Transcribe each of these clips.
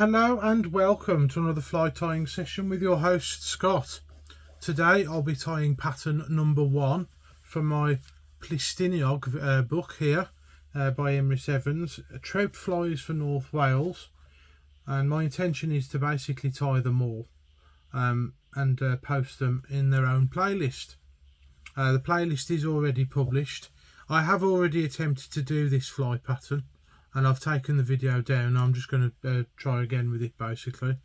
Hello and welcome to another fly tying session with your host Scott. Today I'll be tying pattern number 1 from my Plu Stiniog book here by Emrys Evans, Trout flies for North Wales, and my intention is to basically tie them all and post them in their own playlist. The playlist is already published. I have already attempted to do this fly pattern and I've taken the video down. I'm just going to try again with it basically.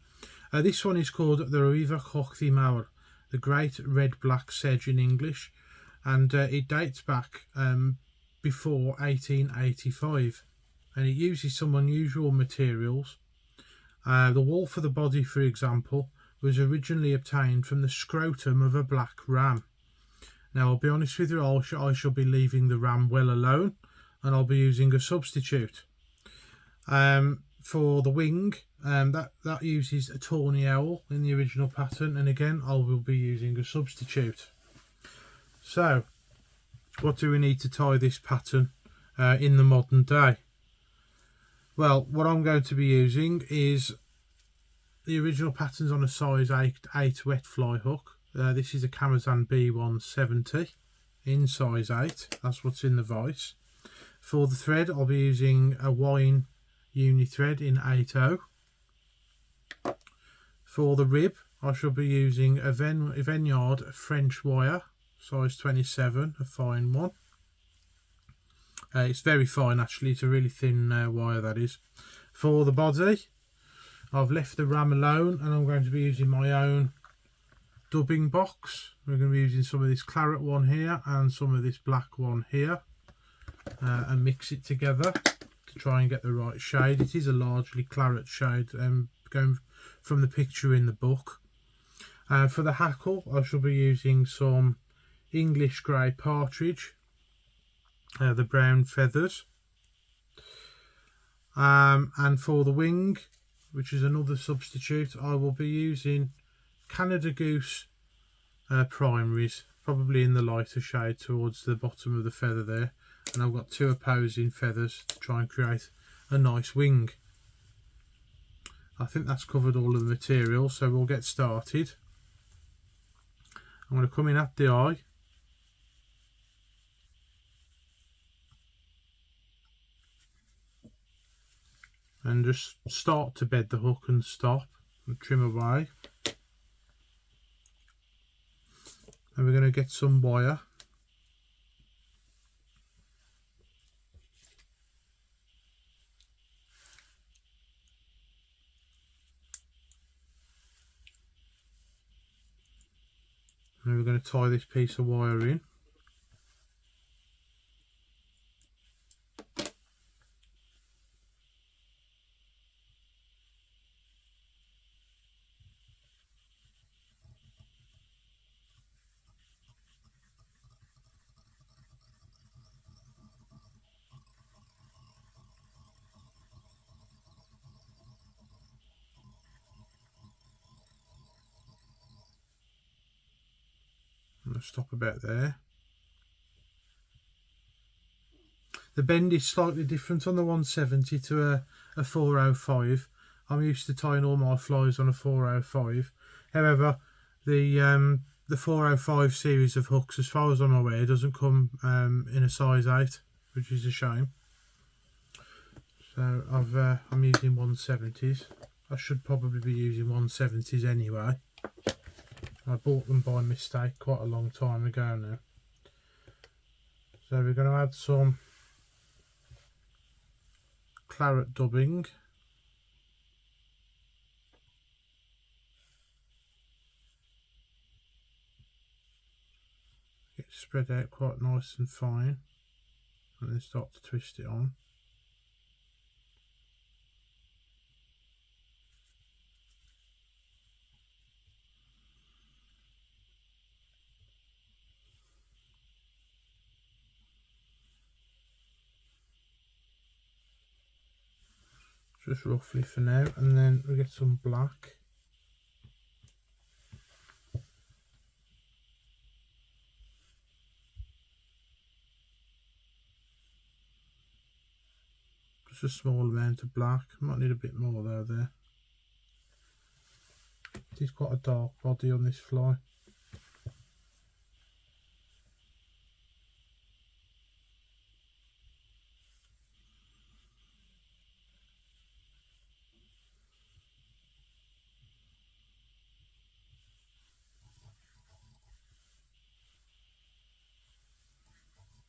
This one is called the Rhwyfwr Cochddu Mawr, the Great Red-Black Sedge in English, and it dates back before 1885, and it uses some unusual materials. The wool for the body, for example, was originally obtained from the scrotum of a black ram. Now I'll be honest with you, I shall be leaving the ram well alone and I'll be using a substitute. For the wing, that uses a Tawny Owl in the original pattern, and again I will be using a substitute. So what do we need to tie this pattern in the modern day? Well, what I'm going to be using is the original patterns on a size 8 wet fly hook. This is a Canada B170 in size 8, that's what's in the vise. For the thread I'll be using a wine uni thread in 8/0. For the rib I shall be using a Vineyard French wire size 27, a fine one. It's very fine actually, it's a really thin wire that is. For the body I've left the ram alone and I'm going to be using my own dubbing box. We're going to be using some of this claret one here and some of this black one here, and mix it together to try and get the right shade. It is a largely claret shade, going from the picture in the book. For the hackle I shall be using some English grey Partridge, the brown feathers. And for the wing, which is another substitute, I will be using Canada Goose Primaries, probably in the lighter shade towards the bottom of the feather there, and I've got 2 opposing feathers to try and create a nice wing. I think that's covered all of the material, so we'll get started. I'm going to come in at the eye and just start to bed the hook and stop and trim away. And we're going to get some wire. And we're going to tie this piece of wire in. I'll stop about there. The bend is slightly different on the 170 to a 405. I'm used to tying all my flies on a 405. However, the 405 series of hooks, as far as I'm aware, doesn't come in a size 8, which is a shame. So I'm using 170s. I should probably be using 170s anyway. I bought them by mistake quite a long time ago now. So we're going to add some claret dubbing. Get it spread out quite nice and fine, and then start to twist it on. Just roughly for now, and then we get some black. Just a small amount of black, might need a bit more though there. It is quite a dark body on this fly.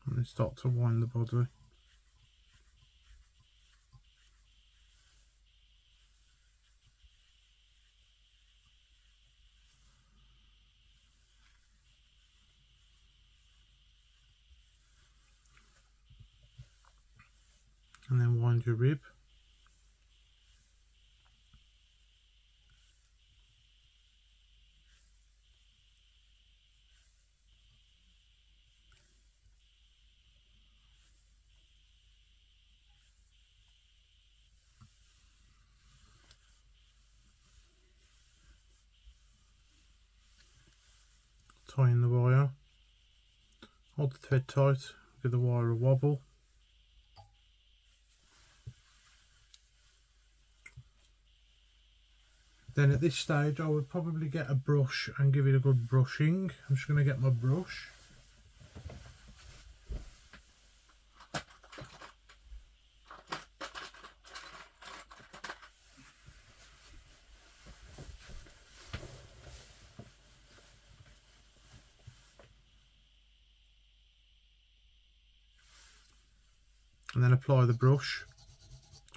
And then start to wind the body. And then wind your rib. Tying the wire. Hold the thread tight, give the wire a wobble. Then at this stage I would probably get a brush and give it a good brushing. I'm just going to get my brush. And then apply the brush.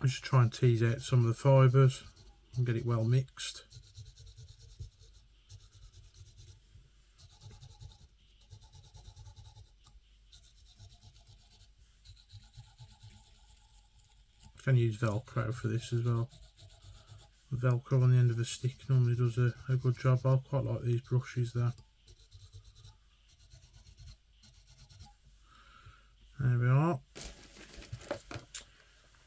Just try and tease out some of the fibres and get it well mixed. You can use Velcro for this as well. The Velcro on the end of a stick normally does a good job. I quite like these brushes there. There we are.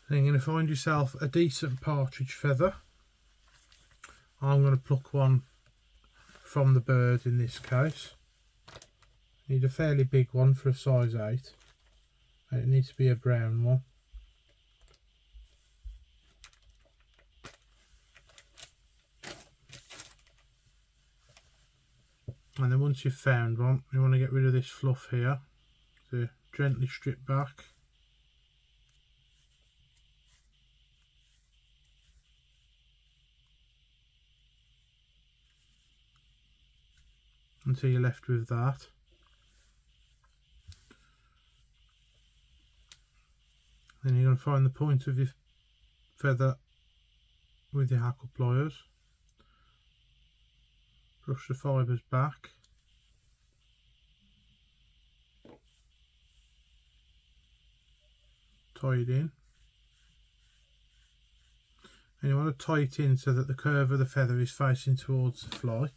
Then you're going to find yourself a decent partridge feather. I'm going to pluck one from the bird in this case. Need a fairly big one for a size 8. And it needs to be a brown one. And then once you've found one, you want to get rid of this fluff here. So gently strip back. Until you're left with that. Then you're going to find the point of your feather with your hackle pliers. Brush the fibres back. Tie it in. And you want to tie it in so that the curve of the feather is facing towards the fly.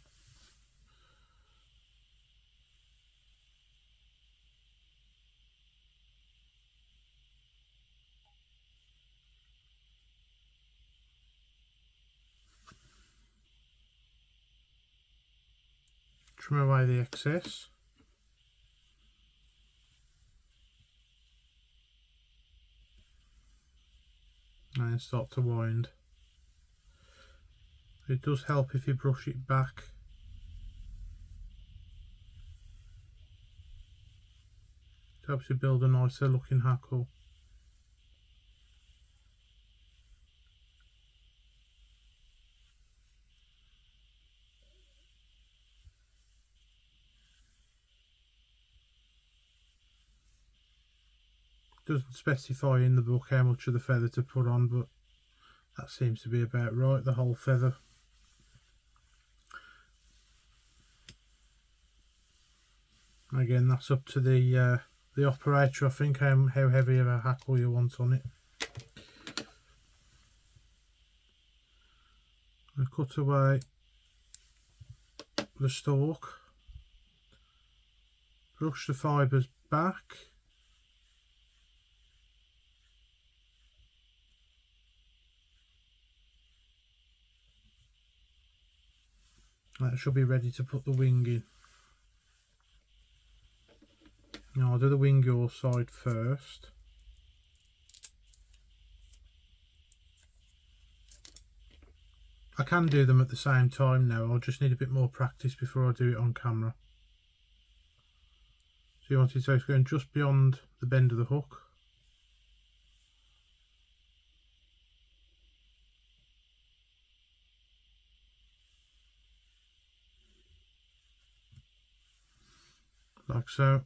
Trim away the excess. And then start to wind. It does help if you brush it back. It helps you build a nicer looking hackle. Doesn't specify in the book how much of the feather to put on, but that seems to be about right, the whole feather. Again, that's up to the operator, I think, how heavy of a hackle you want on it. I cut away the stalk, brush the fibres back. That should be ready to put the wing in. Now I'll do the wing yaw side first. I can do them at the same time now. I'll just need a bit more practice before I do it on camera. So you want it to go just beyond the bend of the hook. Like so.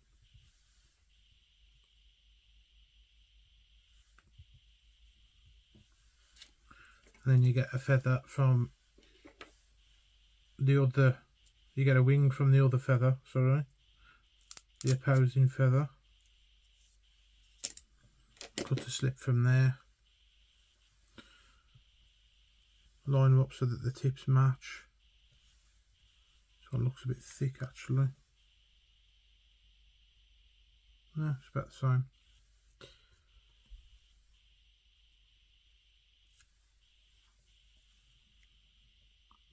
And then you get a feather from the other, you get a wing from the other feather, sorry, the opposing feather. Cut a slip from there. Line them up so that the tips match. This one looks a bit thick actually. No, it's about the same.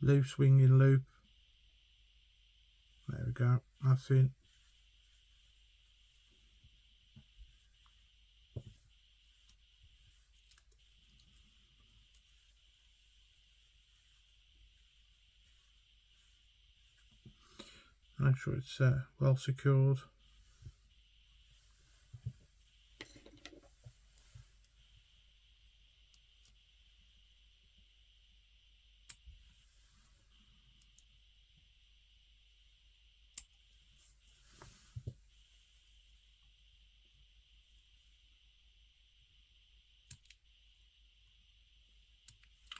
Loose winging loop. There we go, that's it. Make sure it's well secured.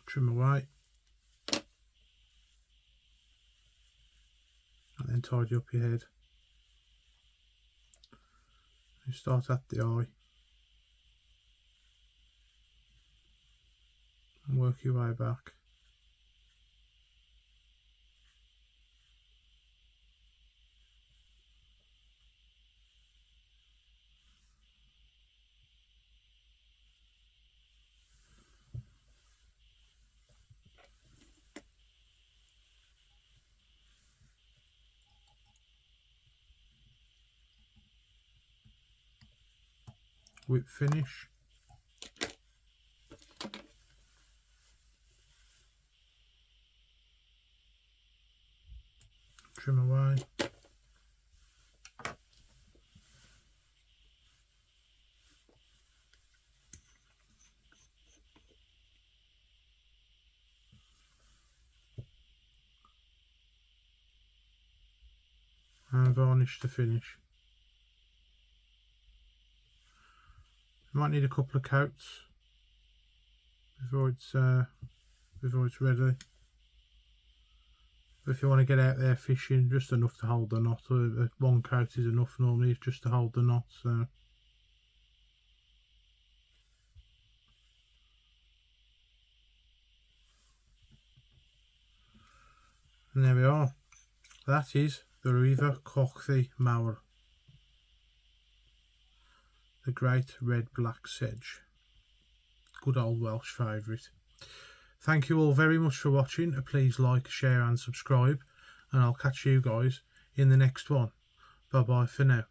Trim away. And then tidy up your head. You start at the eye and work your way back. Whip finish. Trim away. And varnish to finish. You might need a couple of coats before it's ready. But if you want to get out there fishing, just enough to hold the knot, or one coat is enough normally just to hold the knot. So and there we are. That is the Rhwyfwr Cochddu Mawr, the great red-black sedge. Good old Welsh favourite. Thank you all very much for watching. Please like, share and subscribe, and I'll catch you guys in the next one. Bye bye for now.